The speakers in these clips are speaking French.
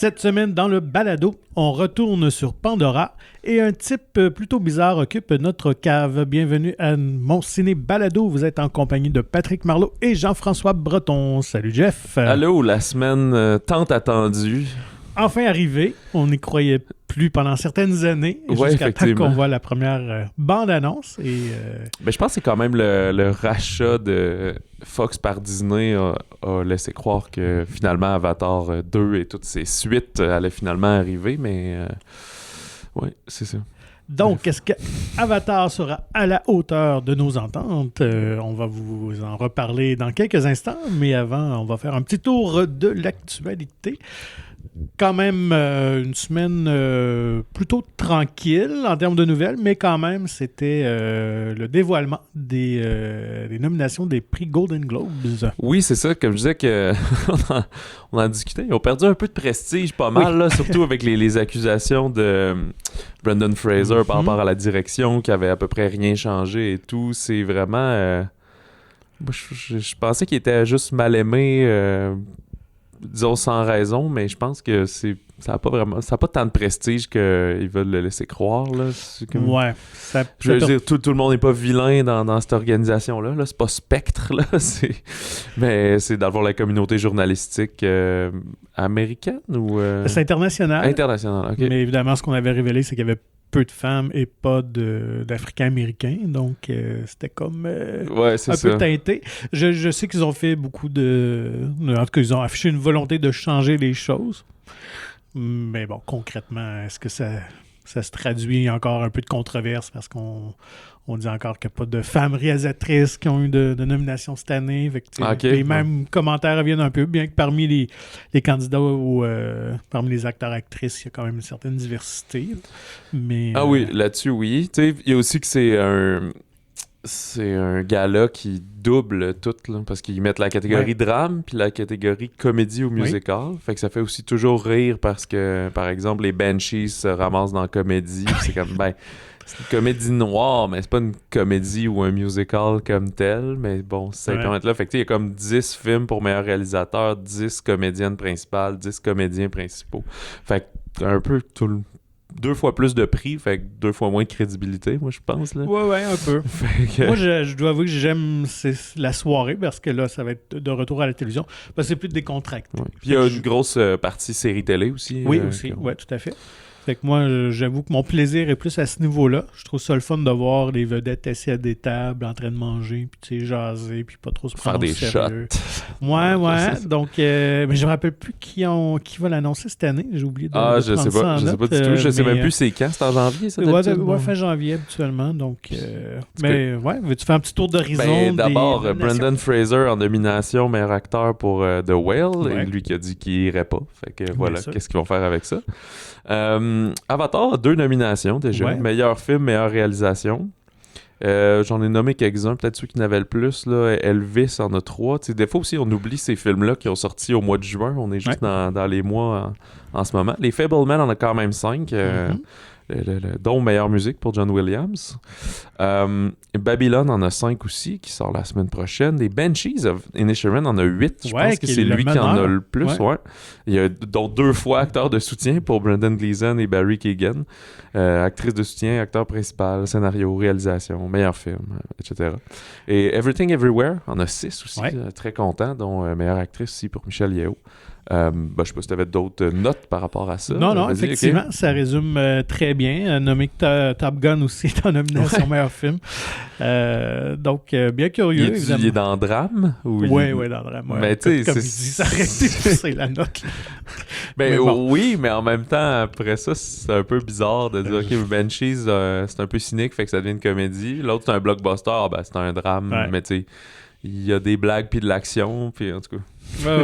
Cette semaine, dans le balado, on retourne sur Pandora et un type plutôt bizarre occupe notre cave. Bienvenue à mon ciné balado. Vous êtes en compagnie de Patrick Marleau et Jean-François Breton. Salut Jeff. Allô, la semaine tant attendue. Enfin arrivé. On n'y croyait plus pendant certaines années. Jusqu'à temps qu'on voit la première bande-annonce. Mais je pense que c'est quand même le rachat de Fox par Disney a laissé croire que finalement Avatar 2 et toutes ses suites allaient finalement arriver. Mais oui, c'est ça. Donc, est-ce que Avatar sera à la hauteur de nos attentes? On va vous en reparler dans quelques instants, mais avant, on va faire un petit tour de l'actualité. Quand même une semaine plutôt tranquille en termes de nouvelles, mais quand même, c'était le dévoilement des nominations des prix Golden Globes. Oui, c'est ça. Comme je disais, que on en discutait. Ils ont perdu un peu de prestige, pas mal, là, surtout avec les accusations de Brendan Fraser par rapport à la direction, qui avait à peu près rien changé et tout. C'est vraiment... je pensais qu'il était juste mal aimé... disons sans raison, mais je pense que ça n'a pas tant de prestige qu'ils veulent le laisser croire. Là. Ouais. Je veux dire, tout le monde n'est pas vilain dans cette organisation-là. Là. C'est pas Spectre, là. Mais c'est dans le fond la communauté journalistique américaine ou... C'est international. International, OK. Mais évidemment, ce qu'on avait révélé, c'est qu'il y avait peu de femmes et pas d'Africains-Américains. Donc, c'était comme un peu teinté. Je sais qu'ils ont fait beaucoup en tout cas, ils ont affiché une volonté de changer les choses. Mais bon, concrètement, est-ce que ça se traduit encore un peu de controverse parce qu'on dit encore qu'il n'y a pas de femmes réalisatrices qui ont eu de nomination cette année. Les mêmes commentaires reviennent un peu, bien que parmi les candidats ou parmi les acteurs-actrices, il y a quand même une certaine diversité. Mais, oui, là-dessus, oui. Il y a aussi que c'est un gala qui double tout, là, parce qu'ils mettent la catégorie drame puis la catégorie comédie ou musical. Fait que ça fait aussi toujours rire parce que, par exemple, les Banshees se ramassent dans la comédie. C'est comme, c'est une comédie noire, mais c'est pas une comédie ou un musical comme tel. Mais bon, c'est quand même là. Fait que il y a comme 10 films pour meilleur réalisateur, 10 comédiennes principales, 10 comédiens principaux. Fait que un peu tout le 2 fois plus de prix, fait que 2 fois moins de crédibilité, moi, je pense. Là. Ouais, un peu. Moi, je dois avouer que j'aime la soirée parce que là, ça va être de retour à la télévision. Parce que c'est plus décontracté. Ouais. Puis il y a une grosse partie série télé aussi. Oui, aussi. Oui, tout à fait. Fait que moi, j'avoue que mon plaisir est plus à ce niveau-là. Je trouve ça le fun de voir les vedettes assis à des tables en train de manger, puis tu sais, jaser, puis pas trop se prendre faire des sérieux. shots. Ouais. Donc, mais je me rappelle plus qui va l'annoncer cette année. J'ai oublié de je sais pas. Je sais pas du tout. Je sais même plus c'est quand. C'est en janvier, ça? Fin janvier, habituellement. Donc, mais veux-tu faire un petit tour d'horizon? D'abord, Brendan Fraser en nomination meilleur acteur pour The Whale. Et lui qui a dit qu'il irait pas. Fait que voilà, qu'est-ce qu'ils vont faire avec ça? Avatar, 2 nominations déjà. Meilleur film, meilleure réalisation. J'en ai nommé quelques-uns, peut-être ceux qui n'avaient le plus. Là. Elvis en a 3. T'sais, des fois aussi, on oublie ces films-là qui ont sorti au mois de juin. On est juste dans les mois en ce moment. Les Fableman en a quand même 5. Dont meilleure musique pour John Williams. Babylon en a 5 aussi, qui sort la semaine prochaine. Les Banshees of Inisherin en a 8. Je pense que c'est lui qui en a le plus. Il y a donc 2 fois acteur de soutien pour Brendan Gleeson et Barry Keoghan. Actrice de soutien, acteur principal, scénario, réalisation, meilleur film, etc. Et Everything Everywhere en a 6 aussi. Très content, dont meilleure actrice aussi pour Michelle Yeoh. Je sais pas si tu avais d'autres notes par rapport à ça. Non, effectivement, ça résume très bien. Nommé que Top Gun aussi est en nomination meilleur film. Donc, bien curieux, évidemment. Il est dans Drame? Oui, dans Drame. Mais tu sais, ça aurait été c'est la note. Oui, mais en même temps, après ça, c'est un peu bizarre de dire, OK, Banshees, c'est un peu cynique, fait que ça devient une comédie. L'autre, c'est un blockbuster, c'est un drame. Mais tu sais, il y a des blagues puis de l'action, puis en tout cas...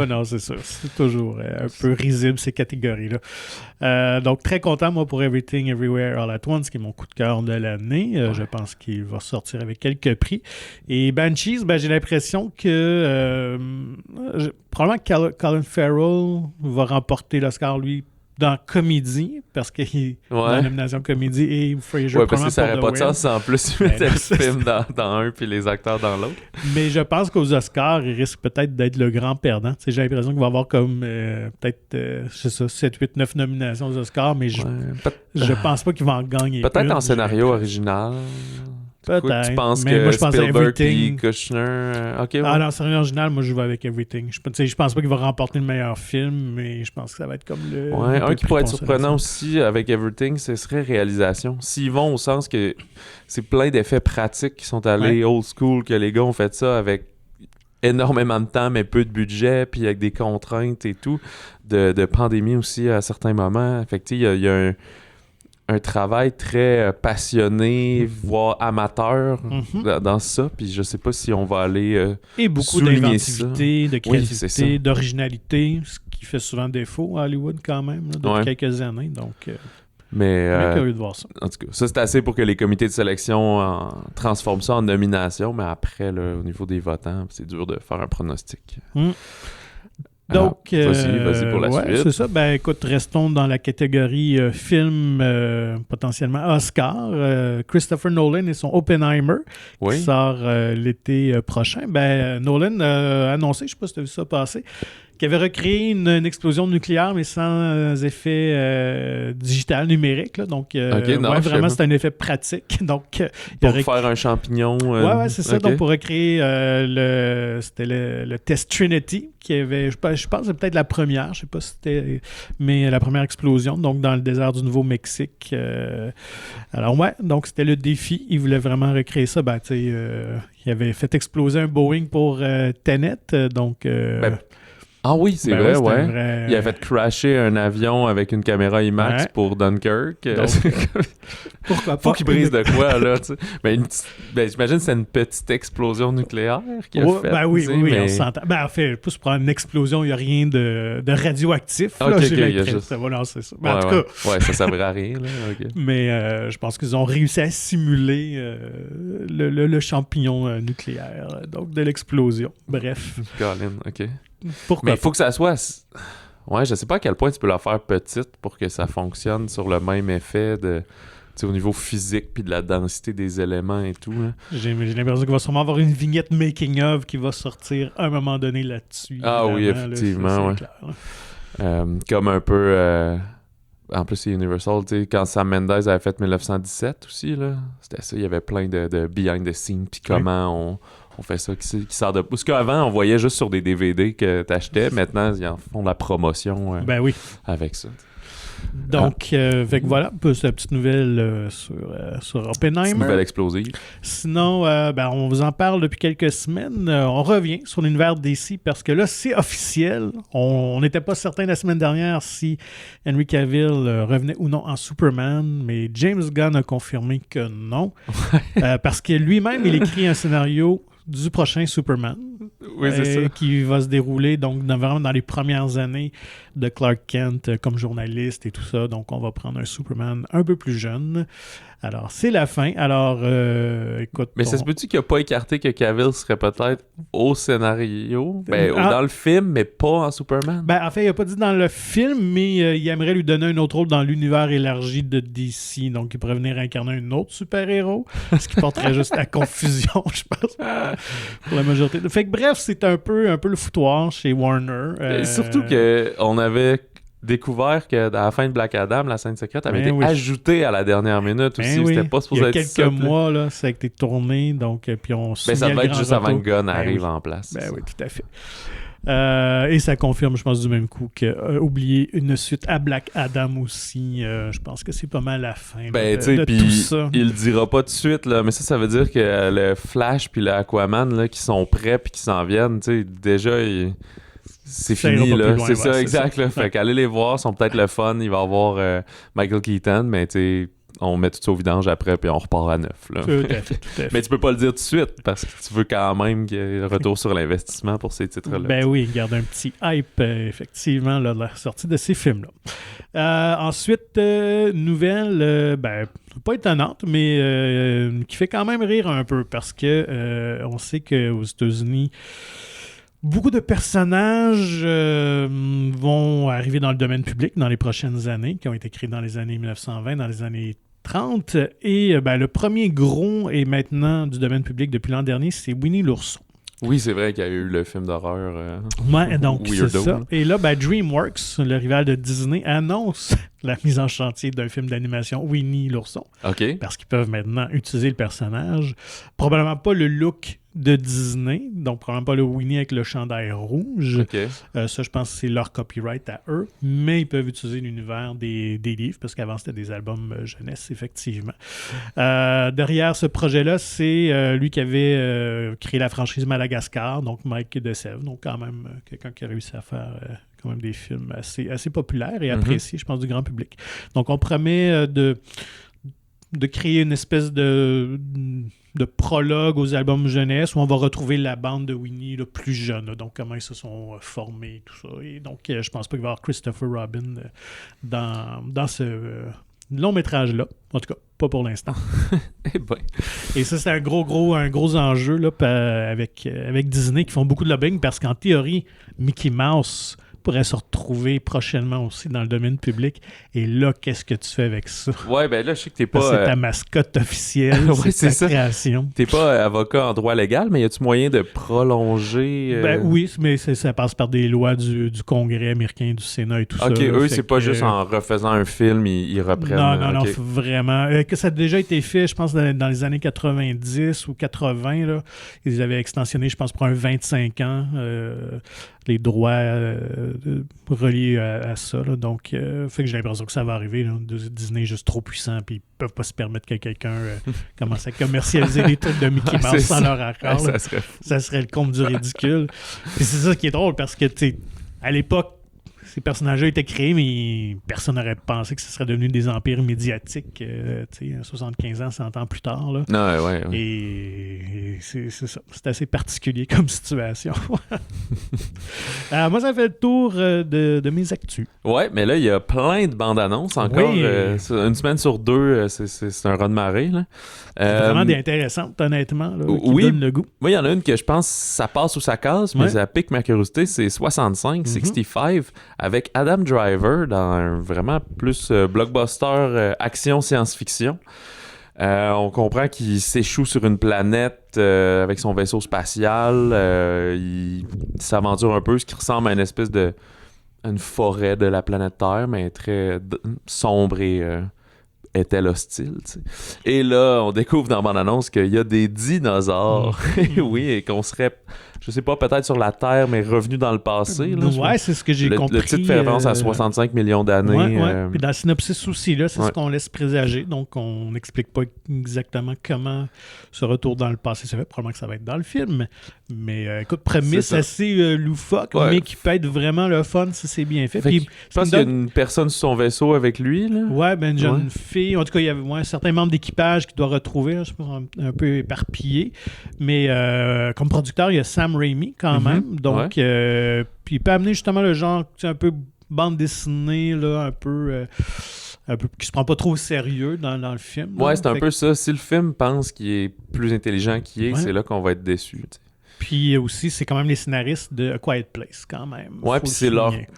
non, c'est ça. C'est toujours un peu risible, ces catégories-là. Donc, très content, moi, pour Everything Everywhere All at Once, qui est mon coup de cœur de l'année. Je pense qu'il va sortir avec quelques prix. Et Banshees, j'ai l'impression que probablement Colin Farrell va remporter l'Oscar, lui, dans comédie, parce qu'il dans la nomination comédie, et Fraser parce que ça n'aurait pas de sens en plus ils mettaient le film dans un puis les acteurs dans l'autre. Mais je pense qu'aux Oscars, il risque peut-être d'être le grand perdant. T'sais, j'ai l'impression qu'il va y avoir comme peut-être 7, 8, 9 nominations aux Oscars, mais je pense pas qu'il va en gagner. Peut-être en scénario original. Peut-être. Tu penses mais que moi, je pense Spielberg et Kushner... non, scénario original, moi je vais avec Everything. Je pense pas qu'il va remporter le meilleur film, mais je pense que ça va être comme le... un qui pourrait être surprenant aussi avec Everything, ce serait réalisation. S'ils vont au sens que c'est plein d'effets pratiques qui sont allés old school, que les gars ont fait ça avec énormément de temps, mais peu de budget, puis avec des contraintes et tout, de pandémie aussi à certains moments. Fait que il y a un travail très passionné, voire amateur dans ça. Puis je sais pas si on va aller et beaucoup d'inventivité, de créativité, d'originalité, ce qui fait souvent défaut à Hollywood quand même, là, depuis quelques années. Donc, mais curieux de voir ça. En tout cas, ça c'est assez pour que les comités de sélection transforment ça en nomination, mais après, là, au niveau des votants, c'est dur de faire un pronostic. Donc, vas-y pour la suite. C'est ça. Ben, écoute, restons dans la catégorie film potentiellement Oscar. Christopher Nolan et son Oppenheimer qui sort l'été prochain. Ben, Nolan a annoncé, je ne sais pas si tu as vu ça passer, qui avait recréé une explosion nucléaire, mais sans effet digital, numérique. Là. Donc, vraiment, c'est un effet pratique. Donc, pour faire un champignon. C'est ça. Donc, pour recréer c'était le test Trinity, qui avait, je pense que c'est peut-être la première, je ne sais pas si c'était, mais la première explosion, donc dans le désert du Nouveau-Mexique. Alors, donc c'était le défi. Il voulait vraiment recréer ça. Ben, il avait fait exploser un Boeing pour Tenet, donc... Ah oui, c'est vrai. Il a fait crasher un avion avec une caméra IMAX pour Dunkirk. Donc, pourquoi pas? Faut qu'il brise de quoi, là, tu sais. J'imagine que c'est une petite explosion nucléaire qu'il a faite. Oui, on s'entend. Ben, en fait, pour se prendre une explosion, il n'y a rien de radioactif. J'ai l'impression. Ça va lancer ça. Ben, en tout cas... ça ne servirait à rien, là. Mais je pense qu'ils ont réussi à simuler le champignon nucléaire, donc de l'explosion. Bref. Colin, OK. Pourquoi? Mais il faut que ça soit... Ouais, je sais pas à quel point tu peux la faire petite pour que ça fonctionne sur le même effet au niveau physique puis de la densité des éléments et tout. Hein. J'ai l'impression qu'il va sûrement avoir une vignette making-of qui va sortir à un moment donné là-dessus. Ah oui, effectivement. Comme un peu... En plus, c'est Universal, tu sais, quand Sam Mendes avait fait 1917 aussi, là, c'était ça, il y avait plein de behind the scenes, puis comment on fait ça, qui sort de... Parce qu'avant, on voyait juste sur des DVD que t'achetais, maintenant, ils en font la promotion avec ça. Donc, voilà, cette petite nouvelle sur Oppenheimer. Une nouvelle explosive. Sinon, on vous en parle depuis quelques semaines. On revient sur l'univers DC parce que là, c'est officiel. On n'était pas certain la semaine dernière si Henry Cavill revenait ou non en Superman, mais James Gunn a confirmé que non. Parce que lui-même, il écrit un scénario du prochain Superman. Oui, c'est ça. Qui va se dérouler donc vraiment dans les premières années de Clark Kent comme journaliste et tout ça. Donc, on va prendre un Superman un peu plus jeune. Alors, c'est la fin. Alors, écoute... Mais ça se peut-tu qu'il n'a pas écarté que Cavill serait peut-être au scénario? Dans le film, mais pas en Superman? En fait, il n'a pas dit dans le film, mais il aimerait lui donner un autre rôle dans l'univers élargi de DC. Donc, il pourrait venir incarner un autre super-héros, ce qui porterait juste à confusion, je pense, pour la majorité. Fait que bref, c'est un peu le foutoir chez Warner. Surtout qu'on avait découvert qu'à la fin de Black Adam, la scène secrète avait été ajoutée à la dernière minute aussi. C'était pas supposé être ça. Il y a quelques mois, là, ça a été tourné, donc puis on ça devait être juste avant que Gunn arrive en place. Oui, tout à fait. Et ça confirme, je pense, du même coup qu'oublier une suite à Black Adam aussi, je pense que c'est pas mal la fin de tout ça. Il le dira pas tout de suite, là, mais ça veut dire que le Flash puis le Aquaman là, qui sont prêts puis qui s'en viennent, déjà... C'est fini, là. C'est ça, exact. Là. Fait qu'aller les voir, sont peut-être le fun. Il va y avoir Michael Keaton, mais on met tout ça au vidange après, puis on repart à neuf. Là. Tout à fait. Mais tu peux pas le dire tout de suite, parce que tu veux quand même qu'il y ait un retour sur l'investissement pour ces titres-là. Ben oui, garde un petit hype, effectivement, là, de la sortie de ces films-là. Ensuite, nouvelle, pas étonnante, mais qui fait quand même rire un peu, parce que on sait qu'aux États-Unis, Beaucoup de personnages vont arriver dans le domaine public dans les prochaines années, qui ont été créés dans les années 1920, dans les années 30. Et le premier gros est maintenant du domaine public depuis l'an dernier, c'est Winnie l'ourson. Oui, c'est vrai qu'il y a eu le film d'horreur. Ouais, donc c'est ça. Et là, DreamWorks, le rival de Disney, annonce la mise en chantier d'un film d'animation Winnie l'ourson. OK. Parce qu'ils peuvent maintenant utiliser le personnage. Probablement pas le look de Disney, donc probablement pas le Winnie avec le chandail rouge. Okay. Ça, je pense que c'est leur copyright à eux, mais ils peuvent utiliser l'univers des livres, parce qu'avant, c'était des albums jeunesse, effectivement. Derrière ce projet-là, c'est lui qui avait créé la franchise Madagascar, donc Mike DeSève, donc quand même quelqu'un qui a réussi à faire quand même des films assez populaires et appréciés, je pense, du grand public. Donc, on promet de créer une espèce de prologue aux albums jeunesse où on va retrouver la bande de Winnie là, plus jeune, là, donc comment ils se sont formés et tout ça. Et donc, je pense pas qu'il va y avoir Christopher Robin dans ce long-métrage-là. En tout cas, pas pour l'instant. Et ça, c'est un gros enjeu là, avec Disney qui font beaucoup de lobbying parce qu'en théorie, Mickey Mouse pourrait se retrouver prochainement aussi dans le domaine public. Et là, qu'est-ce que tu fais avec ça? Ouais, ben là, je sais que t'es pas... C'est ta mascotte officielle, ouais, c'est ta création. T'es pas avocat en droit légal, mais y a-tu moyen de prolonger... oui, mais ça passe par des lois du Congrès américain, du Sénat et tout ça. OK, eux, c'est pas juste en refaisant un film, ils reprennent... Non, vraiment. Que ça a déjà été fait, je pense, dans les années 90 ou 80, là, ils avaient extensionné, je pense, pour un 25 ans, les droits reliés à ça. Là. Donc, fait que j'ai l'impression que ça va arriver. Là. Disney est juste trop puissant, puis ils peuvent pas se permettre que quelqu'un commence à commercialiser des trucs de Mickey Mouse sans leur accord. Ça serait le comble du ridicule. Et c'est ça qui est drôle, parce que, tu sais, à l'époque, ces personnages-là étaient créés, mais personne n'aurait pensé que ce serait devenu des empires médiatiques, 75 ans, 100 ans plus tard. Là. Non, ouais. Et c'est ça. C'est assez particulier comme situation. Moi, ça fait le tour de mes actus. Ouais, mais là, il y a plein de bandes annonces encore. Oui. Une semaine sur deux, c'est un raz de marée. Là. C'est vraiment intéressantes, honnêtement, là, qui donnent le goût. Moi, il y en a une que je pense ça passe ou ça casse, mais ça pique ma curiosité. C'est 65, 65, avec Adam Driver dans un vraiment plus blockbuster action science-fiction. On comprend qu'il s'échoue sur une planète avec son vaisseau spatial. Il s'aventure un peu, ce qui ressemble à une espèce de une forêt de la planète Terre, mais très sombre et est-elle hostile, tu sais. Et là, on découvre dans mon annonce qu'il y a des dinosaures. Oui, et qu'on serait, je sais pas, peut-être sur la Terre, mais revenu dans le passé. Là, ouais, c'est ce que j'ai compris. Le titre fait référence à 65 millions d'années. Ouais. Puis dans le synopsis aussi, là, c'est ce qu'on laisse présager. Donc, on n'explique pas exactement comment ce retour dans le passé se fait. Probablement que ça va être dans le film. Mais écoute, prémisse assez loufoque, mais qui peut être vraiment le fun si c'est bien fait. Puis, je pense qu'il y a une personne sur son vaisseau avec lui. Là. Ouais, une jeune fille. En tout cas, il y avait un certain membre d'équipage qui doit retrouver, là, je pense, un peu éparpillé. Mais comme producteur, il y a Sam Raimi quand même. Donc, puis il peut amener justement le genre un peu bande dessinée, là, un peu qui se prend pas trop au sérieux dans le film. Ouais, c'est un peu ça. Si le film pense qu'il est plus intelligent qu'il est, c'est là qu'on va être déçu. T'sais. Puis aussi, c'est quand même les scénaristes de A Quiet Place, quand même. Ouais, puis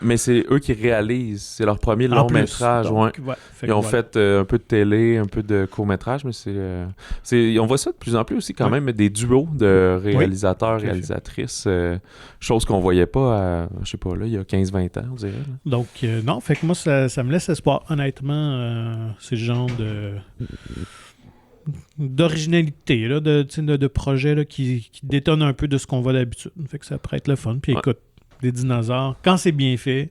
mais c'est eux qui réalisent. C'est leur premier long-métrage. Donc, ils ont fait un peu de télé, un peu de court-métrage, mais on voit ça de plus en plus aussi, quand même, des duos de réalisateurs, réalisatrices. Chose qu'on voyait pas, je sais pas, là, il y a 15-20 ans, on dirait. Là. Donc, non, fait que moi, ça me laisse espoir. Honnêtement, c'est le genre d'originalité, là, de projet là, qui détonne un peu de ce qu'on voit d'habitude. Fait que ça pourrait être le fun. Puis écoute, des dinosaures, quand c'est bien fait,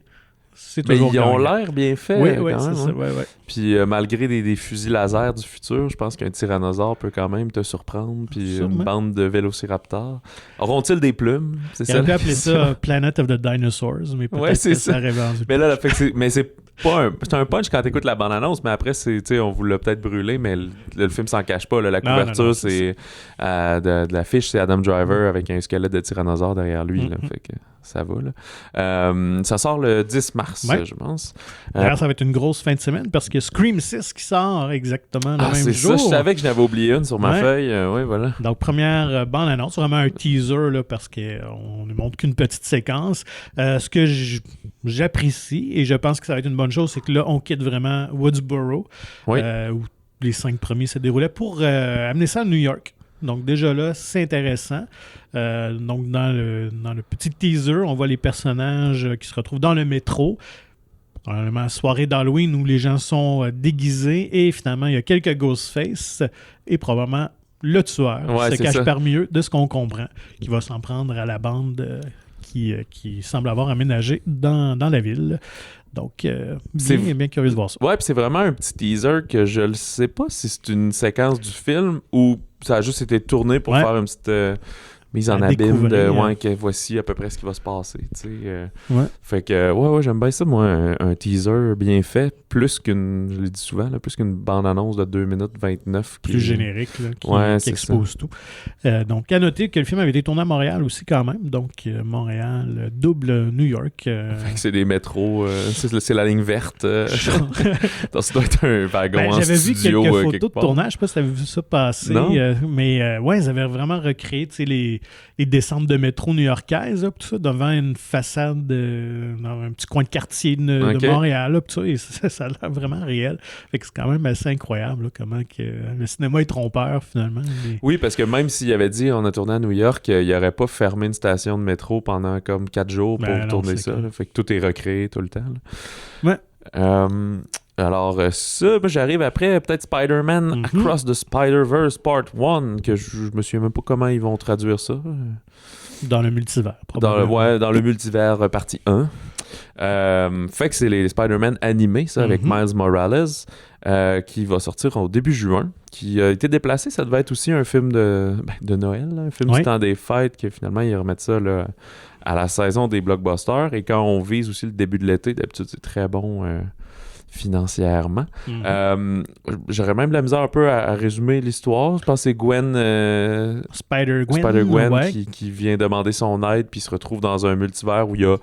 c'est toujours ils ont l'air bien faits. Oui, c'est ça. Ouais. Puis malgré des fusils laser du futur, je pense qu'un tyrannosaure peut quand même te surprendre. Puis une bande de vélociraptors. Auront-ils des plumes? On peut appeler ça Planet of the Dinosaurs, mais peut-être que ça rêve. Mais là, mais c'est c'est un punch quand t'écoutes la bande-annonce, mais après, on vous l'a peut-être brûlé, mais le film s'en cache pas. Là. La couverture, c'est de l'affiche, c'est Adam Driver avec un squelette de tyrannosaure derrière lui. Là, fait que ça va. Là. Ça sort le 10 mars, je pense. D'ailleurs, ça va être une grosse fin de semaine parce que Scream 6 qui sort exactement le même jour. C'est ça, je savais que je n'avais oublié une sur ma feuille. Oui, voilà. Donc, première bande-annonce, vraiment un teaser là, parce qu'on ne montre qu'une petite séquence. Ce que j'apprécie et je pense que ça va être une bonne chose, c'est que là, on quitte vraiment Woodsboro, où les 5 premiers se déroulaient, pour amener ça à New York. Donc déjà là, c'est intéressant. Donc dans le petit teaser, on voit les personnages qui se retrouvent dans le métro. Probablement soirée d'Halloween où les gens sont déguisés et finalement il y a quelques Ghostface et probablement le tueur se cache parmi eux, de ce qu'on comprend, qui va s'en prendre à la bande qui semble avoir aménagé dans la ville. Donc, bien curieux de voir ça. Ouais, puis c'est vraiment un petit teaser que je ne sais pas si c'est une séquence du film ou ça a juste été tourné pour faire une petite mise en abîme de que voici à peu près ce qui va se passer. Fait que, j'aime bien ça, moi, un teaser bien fait, plus qu'une, je l'ai dit souvent, là, plus qu'une bande-annonce de 2 minutes 29. Plus générique, là, qui expose tout. Donc, à noter que le film avait été tourné à Montréal aussi quand même. Donc, Montréal, double New York. Fait que c'est des métros, c'est la ligne verte. Donc, ça doit être un wagon en j'avais studio. J'avais vu quelques photos de tournage, je sais pas si tu avais vu ça passer. Mais ils avaient vraiment recréé les descentes de métro new-yorkaises, là, tout ça, devant une façade dans un petit coin de quartier de Montréal, là, tout ça, ça a l'air vraiment réel. Fait que c'est quand même assez incroyable, là, comment que le cinéma est trompeur, finalement. Mais... Oui, parce que même s'il avait dit on a tourné à New York, il n'aurait pas fermé une station de métro pendant comme 4 jours pour tourner ça. Fait que tout est recréé tout le temps. Là. Ouais. Alors ça, j'arrive après, peut-être Spider-Man Across the Spider-Verse Part 1, que je me souviens même pas comment ils vont traduire ça. Dans le multivers, probablement. Dans le multivers partie 1. Fait que c'est les Spider-Man animés, ça, avec Miles Morales, qui va sortir au début juin, qui a été déplacé. Ça devait être aussi un film de Noël, là, un film du temps des fêtes, que finalement, ils remettent ça là, à la saison des blockbusters. Et quand on vise aussi le début de l'été, d'habitude, c'est très bon... financièrement. J'aurais même de la misère un peu à résumer l'histoire. Je pense que c'est Gwen... Spider-Gwen qui vient demander son aide puis se retrouve dans un multivers où il y a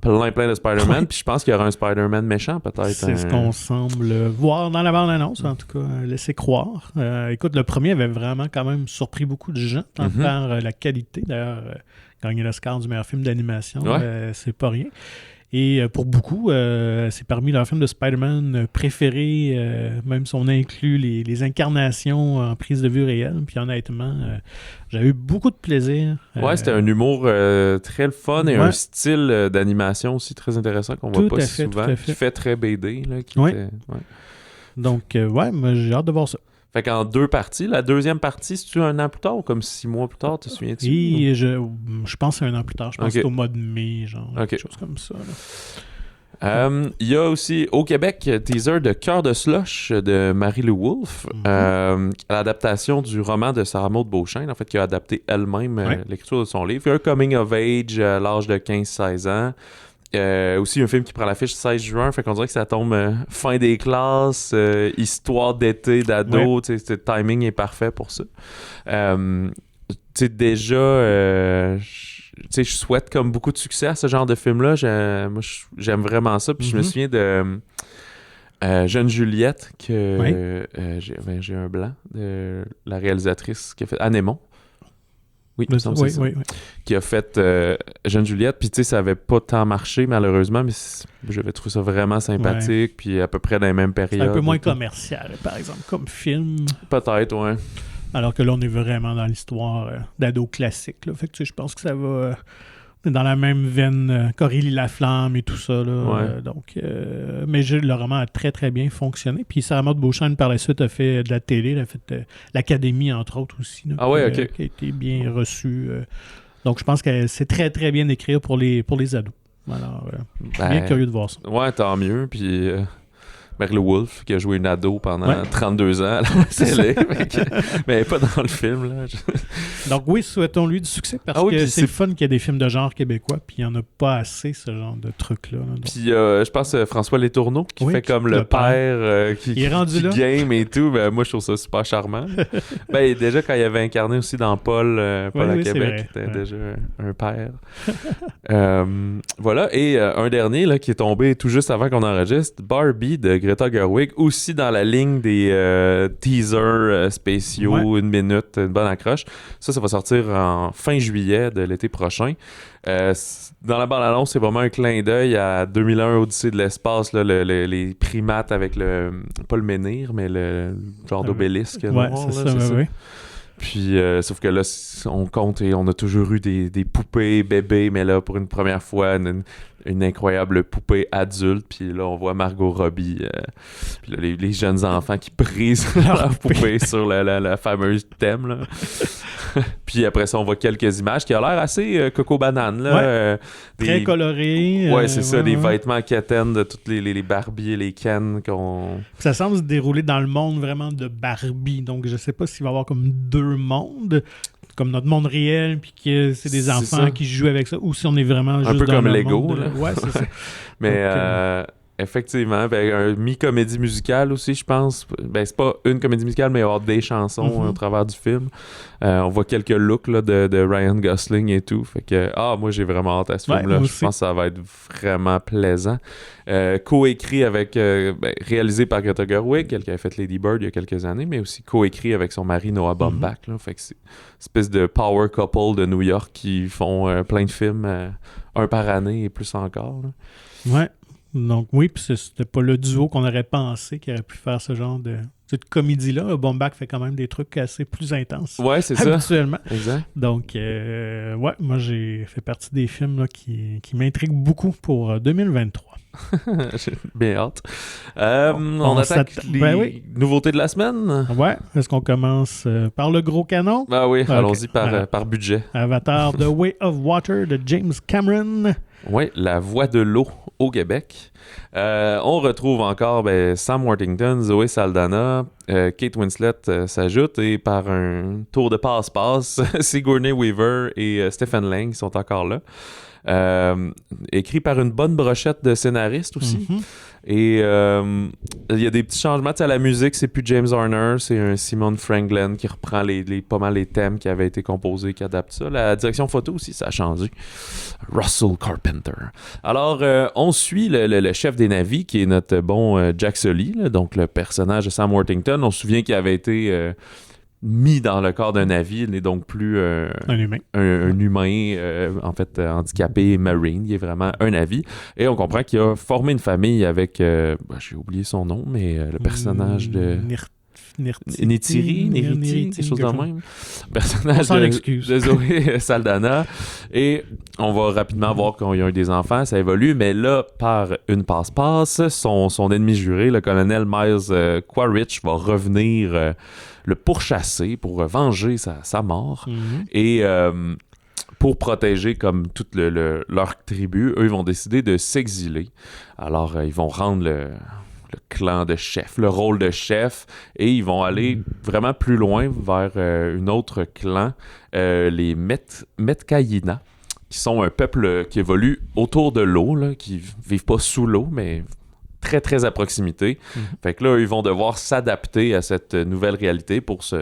plein de Spider-Man. Puis je pense qu'il y aura un Spider-Man méchant, peut-être. C'est ce qu'on semble voir dans la bande-annonce, en tout cas, laisser croire. Écoute, le premier avait vraiment quand même surpris beaucoup de gens par la qualité. D'ailleurs, gagner l'Oscar du meilleur film d'animation, c'est pas rien. Et pour beaucoup, c'est parmi leurs films de Spider-Man préférés, même si on inclut les incarnations en prise de vue réelle. Puis honnêtement, j'ai eu beaucoup de plaisir. C'était un humour très le fun et un style d'animation aussi très intéressant qu'on voit pas si souvent. Qui fait très BD. Là, Donc, moi, j'ai hâte de voir ça. Fait qu'en 2 parties, la deuxième partie, c'est-tu un an plus tard ou comme 6 mois plus tard, te souviens-tu? Oui, je pense que c'est un an plus tard. Je pense que c'est au mois de mai, genre, quelque chose comme ça. Il y a aussi, au Québec, teaser de Cœur de Slush de Marie-Lou Wolfe, l'adaptation du roman de Sarah Maud Beauchesne, en fait, qui a adapté elle-même l'écriture de son livre. Il y a un coming of age à l'âge de 15-16 ans. Aussi un film qui prend l'affiche 16 juin, fait qu'on dirait que ça tombe fin des classes, histoire d'été, d'ado, le timing est parfait pour ça. Déjà, je souhaite comme beaucoup de succès à ce genre de film-là. Moi, j'aime vraiment ça. Puis je me souviens de Jeune Juliette, que j'ai un blanc, de la réalisatrice qui a fait Anémon. Oui, qui a fait Jeune Juliette, puis tu sais, ça avait pas tant marché malheureusement, mais j'avais trouvé ça vraiment sympathique, puis à peu près dans les mêmes périodes. C'est un peu moins commercial, par exemple, comme film. Peut-être, ouais. Alors que là, on est vraiment dans l'histoire d'ado classique, là. Fait que tu sais, je pense que ça va dans la même veine qu'Aurélie Laflamme et tout ça, là. Mais le roman a très, très bien fonctionné. Puis Sarah Maud Beauchesne, par la suite, a fait de la télé. Elle a fait l'Académie, entre autres, aussi. Là, qui a été bien reçue. Donc, je pense qu'elle sait très, très bien écrire pour les ados. Alors, bien curieux de voir ça. Ouais, tant mieux. Puis Marie-Lou Wolfe, qui a joué une ado pendant 32 ans à la télé, mais elle n'est pas dans le film. Là. Donc oui, souhaitons-lui du succès, parce que c'est le fun qu'il y a des films de genre québécois, puis il n'y en a pas assez, ce genre de truc-là. Puis je pense François Letourneau, qui fait comme le père qui game et tout. Ben, moi, je trouve ça super charmant. Ben, déjà, quand il avait incarné aussi dans Paul à Québec, il était déjà un père. Voilà, et un dernier là, qui est tombé tout juste avant qu'on enregistre, Barbie de Greta Gerwig, aussi dans la ligne des teasers spéciaux, 1 minute, une bonne accroche. Ça va sortir en fin juillet de l'été prochain. Dans la bande-annonce, c'est vraiment un clin d'œil à 2001 Odyssée de l'espace, là, les primates avec pas le menhir, mais le genre d'obélisque noir. C'est ça. Puis, sauf que là, on compte et on a toujours eu des poupées bébés, mais là, pour une première fois, une incroyable poupée adulte. Puis là, on voit Margot Robbie, puis là, les jeunes enfants qui brisent leur poupée sur la fameuse thème, là. Puis après ça, on voit quelques images qui ont l'air assez coco-banane, là. Très colorées. C'est ça, des vêtements quétaines de toutes les Barbie et les Ken qu'on... Ça semble se dérouler dans le monde vraiment de Barbie. Donc, je sais pas s'il va y avoir comme 2 mondes, comme notre monde réel, puis que c'est des enfants qui jouent avec ça, ou si on est vraiment juste un peu dans comme le Lego, monde là. Ouais, c'est ça. Mais effectivement, un mi-comédie musicale aussi, je pense. Ben, c'est pas une comédie musicale, mais il va y avoir des chansons au travers du film. On voit quelques looks là, de Ryan Gosling et tout. Fait que, moi, j'ai vraiment hâte à ce film-là. Je pense que ça va être vraiment plaisant. Co-écrit avec... réalisé par Greta Gerwig, qui avait fait Lady Bird il y a quelques années, mais aussi co-écrit avec son mari Noah Baumbach. Là. Fait que c'est une espèce de power couple de New York qui font plein de films, un par année et plus encore. Là. Ouais. Donc oui, puis c'était pas le duo qu'on aurait pensé qui aurait pu faire ce genre de comédie-là. Baumbach fait quand même des trucs assez plus intenses. Ouais, c'est habituellement. Ça. Exact. Donc, moi, j'ai fait partie des films là, qui m'intriguent beaucoup pour 2023. J'ai bien hâte. On attaque les nouveautés de la semaine? Ouais. Est-ce qu'on commence par le gros canon? Ah oui, allons-y par budget. Avatar The Way of Water de James Cameron. Oui, La Voix de l'eau au Québec. On retrouve encore Sam Worthington, Zoé Saldana, Kate Winslet s'ajoute, et par un tour de passe-passe, Sigourney Weaver et Stephen Lang sont encore là. Écrit par une bonne brochette de scénaristes aussi. Et il y a des petits changements. À la musique, c'est plus James Horner, c'est un Simon Franklin qui reprend pas mal les thèmes qui avaient été composés, qui adapte ça. La direction photo aussi, ça a changé. Russell Carpenter. Alors, on suit le chef des navis, qui est notre bon Jack Sully, là, donc le personnage de Sam Worthington. On se souvient qu'il avait été... mis dans le corps d'un navire, il n'est donc plus un humain, en fait, handicapé marine. Il est vraiment un navire. Et on comprend qu'il a formé une famille avec, j'ai oublié son nom, mais le personnage de... Neytiri, quelque chose de même. Personnage de Zoé Saldana. Et on va rapidement voir qu'ils ont des enfants, ça évolue, mais là, par une passe-passe, son ennemi juré, le colonel Miles Quaritch, va revenir le pourchasser pour venger sa mort. Et pour protéger comme toute leur tribu, eux, ils vont décider de s'exiler. Alors, ils vont rendre le clan de chef, le rôle de chef, et ils vont aller vraiment plus loin vers un autre clan, les Metkayina, qui sont un peuple qui évolue autour de l'eau, là, qui vivent pas sous l'eau, mais très, très à proximité. Fait que là, ils vont devoir s'adapter à cette nouvelle réalité pour dans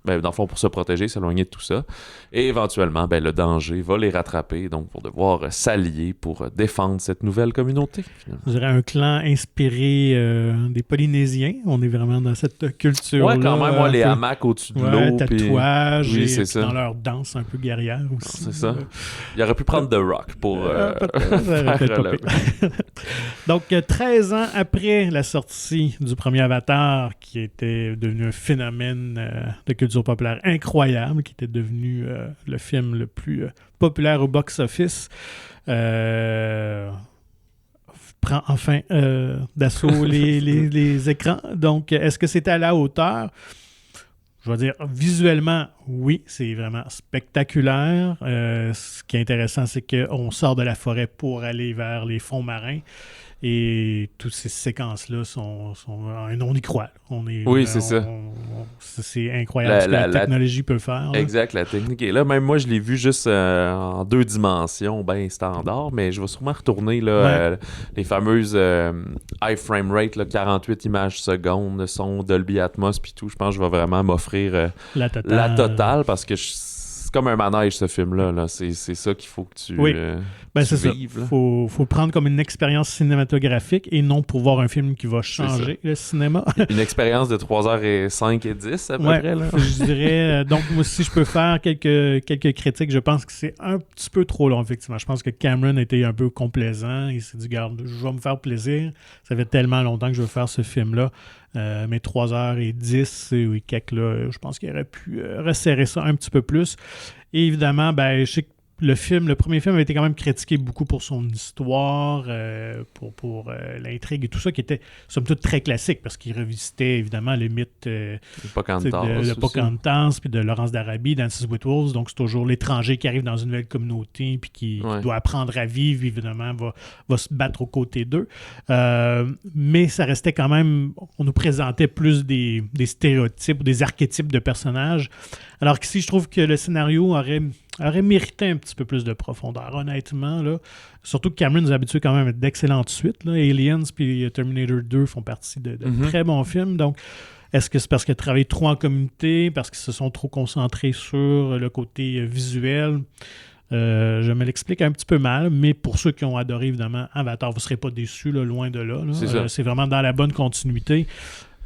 le fond, pour se protéger, s'éloigner de tout ça. Et éventuellement, le danger va les rattraper, donc vont devoir s'allier pour défendre cette nouvelle communauté. Finalement. Je dirais un clan inspiré des Polynésiens. On est vraiment dans cette culture-là. Ouais, quand même, les hamacs au-dessus de l'eau. Tatouages, oui, et ça. dans leur danse un peu guerrière aussi. C'est ça. Il aurait pu prendre The Rock pour Donc, 13 ans après la sortie du premier Avatar, qui était devenu un phénomène de culture populaire incroyable, qui était devenu le film le plus populaire au box-office, prend enfin d'assaut les écrans. Donc, est-ce que c'était à la hauteur? Je vais dire, visuellement, oui, c'est vraiment spectaculaire. Ce qui est intéressant, c'est qu'on sort de la forêt pour aller vers les fonds marins. Et toutes ces séquences-là sont on y croit. C'est ça. C'est incroyable ce que la technologie peut faire. Là. Exact, la technique est là. Même moi, je l'ai vu juste en 2 dimensions, bien standard, mais je vais sûrement retourner là, les fameuses high frame rate, là, 48 images secondes, le son Dolby Atmos puis tout. Je pense que je vais vraiment m'offrir la totale parce que c'est comme un manège, ce film-là. Là. C'est ça qu'il faut que tu, c'est vives. Il faut le prendre comme une expérience cinématographique et non pour voir un film qui va changer le cinéma. Une expérience de 3h05 et 10 à peu près. Là. Je dirais... donc, moi, si je peux faire quelques critiques, je pense que c'est un petit peu trop long, effectivement. Je pense que Cameron était un peu complaisant. Il s'est dit, garde, je vais me faire plaisir. Ça fait tellement longtemps que je veux faire ce film-là. Mais 3h10 et quelques, là, je pense qu'il aurait pu resserrer ça un petit peu plus. Et évidemment, je sais que le premier film a été quand même critiqué beaucoup pour son histoire, pour l'intrigue et tout ça, qui était somme toute très classique, parce qu'il revisitait évidemment le mythe de Pocahontas, puis de Laurence d'Arabie, d'Ansis Whitwolves. Donc c'est toujours l'étranger qui arrive dans une nouvelle communauté, puis qui doit apprendre à vivre, évidemment, va se battre aux côtés d'eux. Mais ça restait quand même, on nous présentait plus des stéréotypes, des archétypes de personnages, alors qu'ici, je trouve que le scénario aurait mérité un petit peu plus de profondeur, honnêtement. Là. Surtout que Cameron nous a habitués quand même à d'excellentes suites. Là. Aliens puis Terminator 2 font partie de très bons films. Donc, est-ce que c'est parce qu'ils travaillent trop en communauté, parce qu'ils se sont trop concentrés sur le côté visuel? Je me l'explique un petit peu mal, mais pour ceux qui ont adoré, évidemment, Avatar, vous ne serez pas déçus, là, loin de là. C'est vraiment dans la bonne continuité.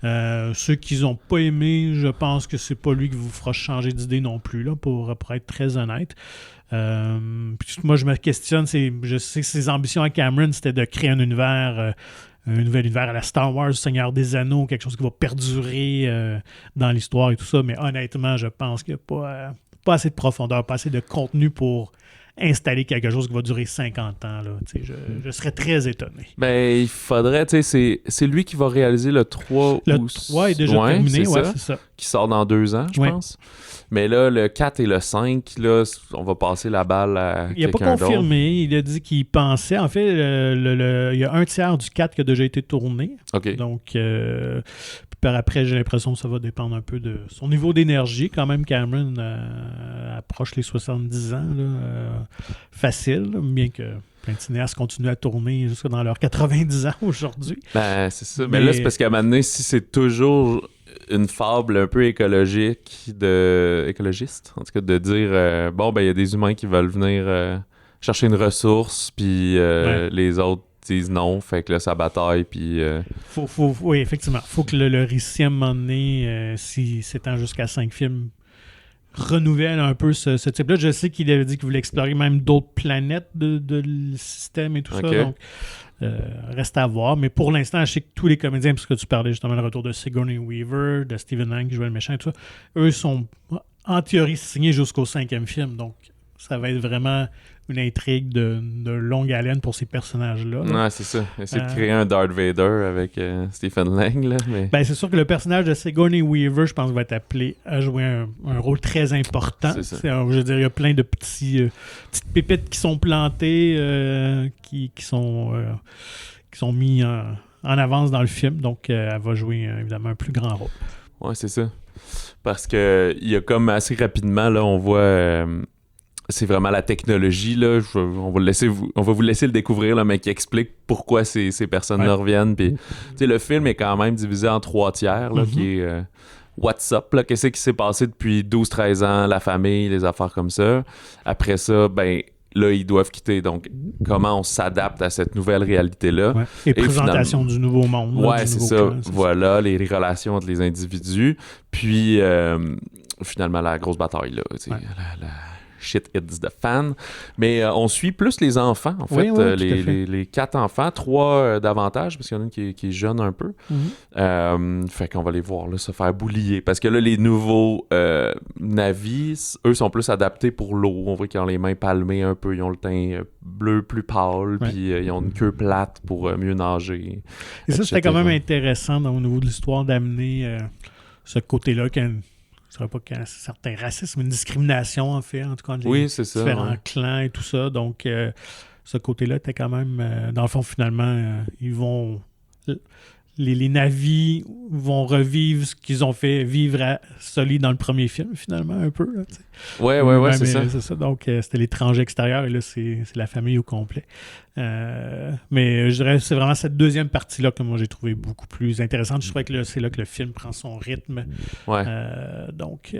Ceux qui n'ont pas aimé, je pense que c'est pas lui qui vous fera changer d'idée non plus, là, pour être très honnête. Puis moi, je me questionne, je sais que ses ambitions à Cameron, c'était de créer un nouvel univers à la Star Wars, Seigneur des Anneaux, quelque chose qui va perdurer dans l'histoire et tout ça, mais honnêtement, je pense qu'il n'y a pas assez de profondeur, pas assez de contenu pour installer quelque chose qui va durer 50 ans. Là. Je serais très étonné. Il faudrait, c'est lui qui va réaliser le 3 le 3 est déjà terminé, c'est ça. Qui sort dans 2 ans, je pense. Mais là, le 4 et le 5, là, on va passer la balle à quelqu'un d'autre. Il n'a pas confirmé, il a dit qu'il pensait. En fait, il y a un tiers du 4 qui a déjà été tourné. OK. Donc, par après, j'ai l'impression que ça va dépendre un peu de son niveau d'énergie. Quand même, Cameron approche les 70 ans, là, facile, bien que plein de cinéastes continuent à tourner jusqu'à dans leurs 90 ans aujourd'hui. C'est ça. Mais là, c'est parce qu'à un moment donné, si c'est toujours une fable un peu écologiste, en tout cas, de dire il y a des humains qui veulent venir chercher une ressource, puis les autres disent non, fait que là, ça bataille, puis... Oui, effectivement. Faut que le récit, à un moment donné, si s'étend jusqu'à 5 films, renouvelle un peu ce type-là. Je sais qu'il avait dit qu'il voulait explorer même d'autres planètes de système et tout ça, donc reste à voir. Mais pour l'instant, je sais que tous les comédiens, puisque tu parlais justement le retour de Sigourney Weaver, de Stephen Lang qui jouait le méchant et tout ça, eux sont en théorie signés jusqu'au 5e film, donc ça va être vraiment une intrigue de longue haleine pour ces personnages-là. Ouais, c'est ça. Essayer de créer un Darth Vader avec Stephen Lang. Là, mais... c'est sûr que le personnage de Sigourney Weaver, je pense, va être appelé à jouer un rôle très important. C'est ça. Je veux dire, il y a plein de petites pépites qui sont plantées, qui sont mis en avance dans le film. Donc, elle va jouer évidemment un plus grand rôle. Ouais, c'est ça. Parce que il y a comme assez rapidement, là, on voit... c'est vraiment la technologie, là. On va vous laisser le découvrir, là, mais qui explique pourquoi ces personnes-là reviennent. Puis, le film est quand même divisé en 3 tiers, là, qui est What's Up, là, qu'est-ce qui s'est passé depuis 12-13 ans, la famille, les affaires comme ça. Après ça, là, ils doivent quitter. Donc, comment on s'adapte à cette nouvelle réalité-là. Ouais. Et présentation du nouveau monde. Ouais, c'est ça. Voilà, les relations entre les individus. Puis, finalement, la grosse bataille, là. La shit hits the fan. Mais on suit plus les enfants, en fait. Les 4 enfants, 3 davantage, parce qu'il y en a une qui est jeune un peu. Fait qu'on va les voir là, se faire boulier. Parce que là, les nouveaux navis, eux, sont plus adaptés pour l'eau. On voit qu'ils ont les mains palmées un peu. Ils ont le teint bleu plus pâle, puis ils ont une queue plate pour mieux nager. Et ça, c'était quand même intéressant au niveau de l'histoire d'amener ce côté-là je ne dirais pas qu'il y a un certain racisme, une discrimination, en fait, en tout cas, c'est ça, différents clans et tout ça. Donc, ce côté-là était quand même... dans le fond, finalement, ils vont... Les navis vont revivre ce qu'ils ont fait vivre à Sully dans le premier film, finalement, un peu. Là, ouais, c'est ça. C'est ça. Donc, c'était l'étranger extérieur et là, c'est la famille au complet. Mais je dirais que c'est vraiment cette deuxième partie-là que moi, j'ai trouvé beaucoup plus intéressante. Je trouvais que c'est là que le film prend son rythme. Ouais. Donc,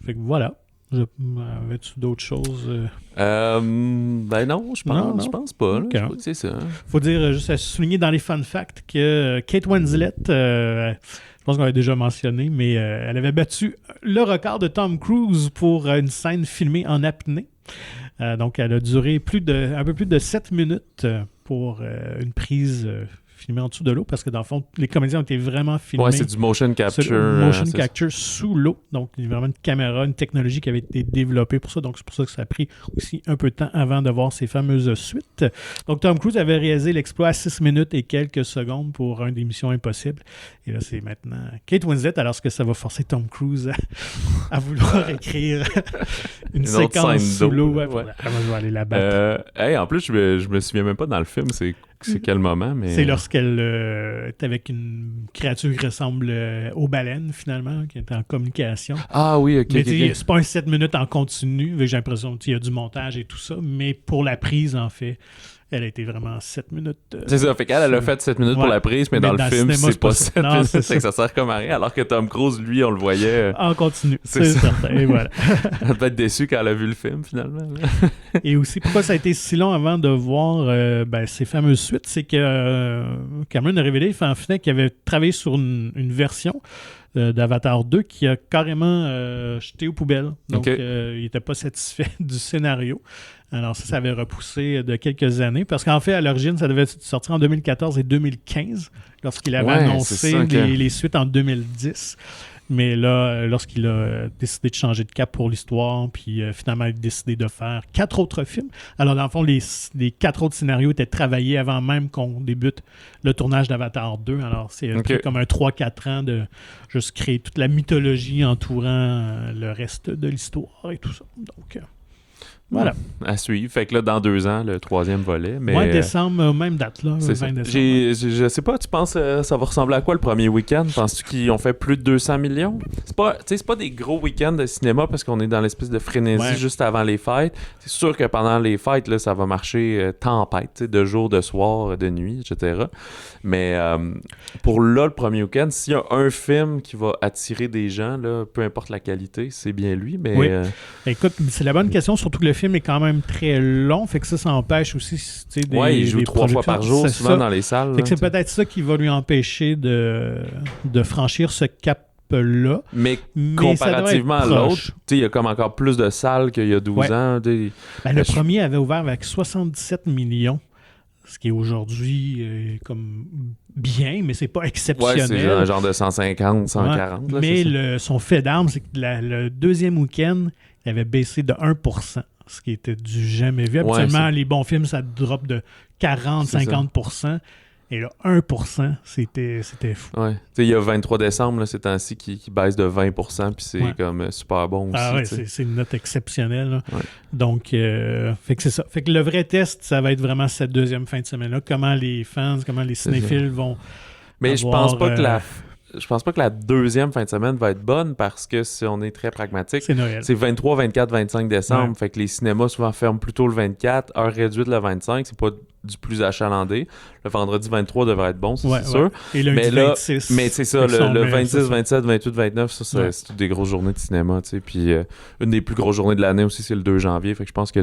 fait que voilà. Avais-tu d'autres choses? Ben non, je pense pas. Okay. Je crois que c'est ça. Faut dire, juste à souligner dans les fun facts que Kate Winslet, je pense qu'on l'avait déjà mentionné, mais elle avait battu le record de Tom Cruise pour une scène filmée en apnée. Donc, elle a duré un peu plus de 7 minutes pour une prise filmé en dessous de l'eau parce que dans le fond, les comédiens ont été vraiment filmés. Ouais, c'est du motion capture. Motion capture sous l'eau. Donc, il y a vraiment une caméra, une technologie qui avait été développée pour ça. Donc, c'est pour ça que ça a pris aussi un peu de temps avant de voir ces fameuses suites. Donc, Tom Cruise avait réalisé l'exploit à 6 minutes et quelques secondes pour un des Missions Impossibles. Et là, c'est maintenant Kate Winslet, alors que ça va forcer Tom Cruise à vouloir écrire une séquence sous l'eau. Ouais. Je vais aller la battre. En plus, je me souviens même pas dans le film, c'est quel moment, mais... C'est lorsqu'elle est avec une créature qui ressemble aux baleines, finalement, qui est en communication. Ah oui, ok. Mais c'est pas un 7 minutes en continu, j'ai l'impression qu'il y a du montage et tout ça, mais pour la prise, en fait, elle a été vraiment 7 minutes. C'est ça, fait qu'elle a fait 7 minutes pour la prise, mais dans le film, c'est pas 7 minutes, c'est que ça sert comme à rien, alors que Tom Cruise, lui, on le voyait... En continu, c'est certain, et voilà. Elle peut être déçue quand elle a vu le film, finalement. Et aussi, pourquoi ça a été si long avant de voir ces fameuses suites, c'est que Cameron a révélé, en fait, qu'il avait travaillé sur une version d'Avatar 2 qui a carrément jeté aux poubelles. Donc, il n'était pas satisfait du scénario. Alors ça avait repoussé de quelques années, parce qu'en fait, à l'origine, ça devait sortir en 2014 et 2015, lorsqu'il avait annoncé les suites en 2010. Mais là, lorsqu'il a décidé de changer de cap pour l'histoire, puis finalement, il a décidé de faire 4 autres films. Alors, dans le fond, les 4 autres scénarios étaient travaillés avant même qu'on débute le tournage d'Avatar 2. Alors, c'est comme un 3-4 ans de juste créer toute la mythologie entourant le reste de l'histoire et tout ça. Donc... Voilà. À suivre. Fait que là, dans 2 ans, le 3e volet. Mais mois de décembre, même date, là. C'est 20 décembre. Je sais pas, tu penses ça va ressembler à quoi le premier week-end? Penses-tu qu'ils ont fait plus de 200 millions? C'est pas des gros week-ends de cinéma parce qu'on est dans l'espèce de frénésie juste avant les fêtes. C'est sûr que pendant les fêtes, là, ça va marcher tempête, de jour, de soir, de nuit, etc. Mais pour là, le premier week-end, s'il y a un film qui va attirer des gens, là, peu importe la qualité, c'est bien lui. Mais oui. Écoute, c'est la bonne question, surtout que le film est quand même très long, fait que ça empêche aussi il joue 3 fois par jour, souvent dans les salles. Fait que c'est peut-être ça qui va lui empêcher de franchir ce cap-là. Mais comparativement à l'autre, il y a comme encore plus de salles qu'il y a 12 ans. Le premier avait ouvert avec 77 millions, ce qui est aujourd'hui comme bien, mais c'est pas exceptionnel. Ouais, c'est un genre de 150, 140. Là, mais son fait d'armes, c'est que le deuxième week-end, il avait baissé de 1%, ce qui était du jamais vu. Habituellement, les bons films, ça drop de 40-50%. Et là, 1%, c'était fou. Ouais. Il y a 23 décembre, là, ces temps-ci, qui baisse de 20%, puis c'est comme super bon aussi. Ah ouais, c'est une note exceptionnelle. Là. Ouais. Donc, fait que c'est ça. Fait que le vrai test, ça va être vraiment cette deuxième fin de semaine-là. Comment les fans, comment les cinéphiles vont Mais je pense pas que la deuxième fin de semaine va être bonne parce que si on est très pragmatique, c'est Noël. C'est 23, 24, 25 décembre. Ouais. Fait que les cinémas souvent ferment plutôt le 24, heure réduite le 25. C'est pas du plus achalandé. Le vendredi 23 devrait être bon, c'est sûr. Et lundi 26. Mais c'est ça, le 26, 27, 28, 29, ça, c'est toutes des grosses journées de cinéma. Puis une des plus grosses journées de l'année aussi, c'est le 2 janvier. Fait que je pense que